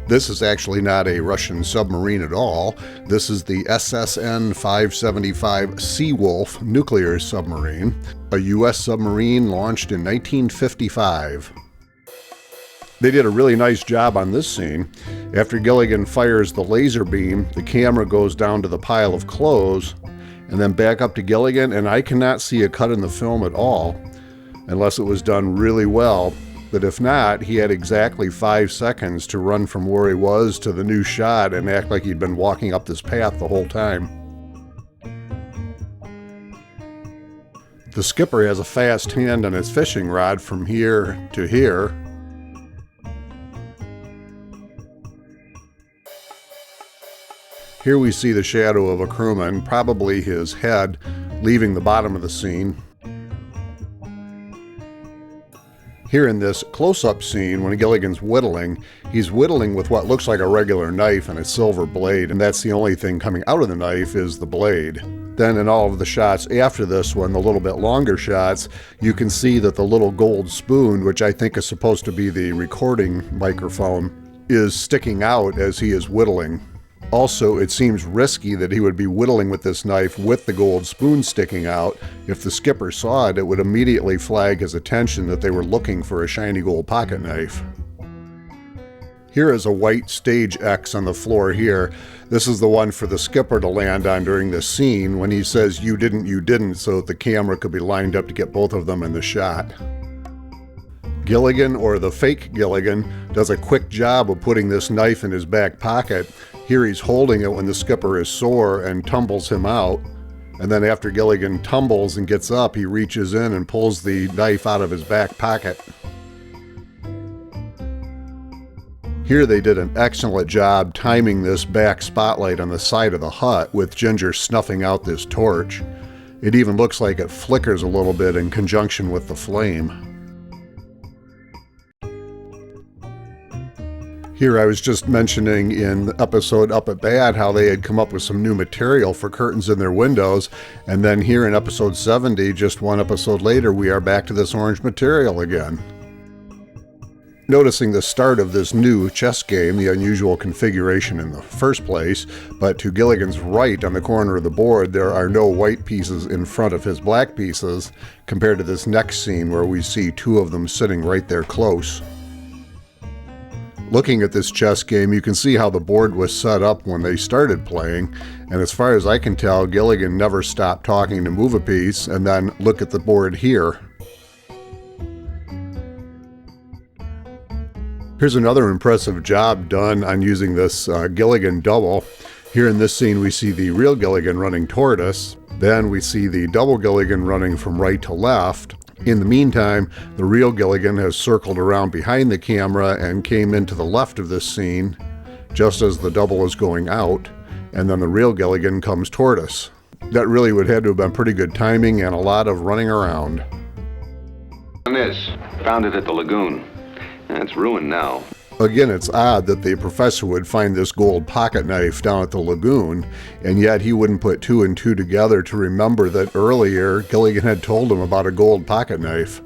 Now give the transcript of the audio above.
This is actually not a Russian submarine at all. This is the SSN-575 Seawolf nuclear submarine, a U.S. submarine launched in 1955. They did a really nice job on this scene. After Gilligan fires the laser beam, the camera goes down to the pile of clothes and then back up to Gilligan, and I cannot see a cut in the film at all, unless it was done really well. But if not, he had exactly 5 seconds to run from where he was to the new shot and act like he'd been walking up this path the whole time. The skipper has a fast hand on his fishing rod from here to here. Here we see the shadow of a crewman, probably his head, leaving the bottom of the scene. Here in this close-up scene, when Gilligan's whittling, he's whittling with what looks like a regular knife and a silver blade, and that's the only thing coming out of the knife is the blade. Then in all of the shots after this one, the little bit longer shots, you can see that the little gold spoon, which I think is supposed to be the recording microphone, is sticking out as he is whittling. Also, it seems risky that he would be whittling with this knife with the gold spoon sticking out. If the skipper saw it, it would immediately flag his attention that they were looking for a shiny gold pocket knife. Here is a white stage X on the floor here. This is the one for the skipper to land on during this scene when he says, "You didn't," so that the camera could be lined up to get both of them in the shot. Gilligan, or the fake Gilligan, does a quick job of putting this knife in his back pocket. Here he's holding it when the skipper is sore and tumbles him out. And then after Gilligan tumbles and gets up, he reaches in and pulls the knife out of his back pocket. Here they did an excellent job timing this back spotlight on the side of the hut with Ginger snuffing out this torch. It even looks like it flickers a little bit in conjunction with the flame. Here I was just mentioning in the episode Up at Bad how they had come up with some new material for curtains in their windows, and then here in episode 70, just one episode later, we are back to this orange material again. Noticing the start of this new chess game, the unusual configuration in the first place, but to Gilligan's right on the corner of the board there are no white pieces in front of his black pieces, compared to this next scene where we see two of them sitting right there close. Looking at this chess game, you can see how the board was set up when they started playing, and as far as I can tell, Gilligan never stopped talking to move a piece, and then look at the board here. Here's another impressive job done on using this Gilligan double. Here in this scene we see the real Gilligan running toward us, then we see the double Gilligan running from right to left. In the meantime, the real Gilligan has circled around behind the camera and came into the left of this scene, just as the double is going out, and then the real Gilligan comes toward us. That really would have to have been pretty good timing and a lot of running around. Found it at the lagoon. It's ruined now. Again, it's odd that the professor would find this gold pocket knife down at the lagoon, and yet he wouldn't put two and two together to remember that earlier Gilligan had told him about a gold pocket knife.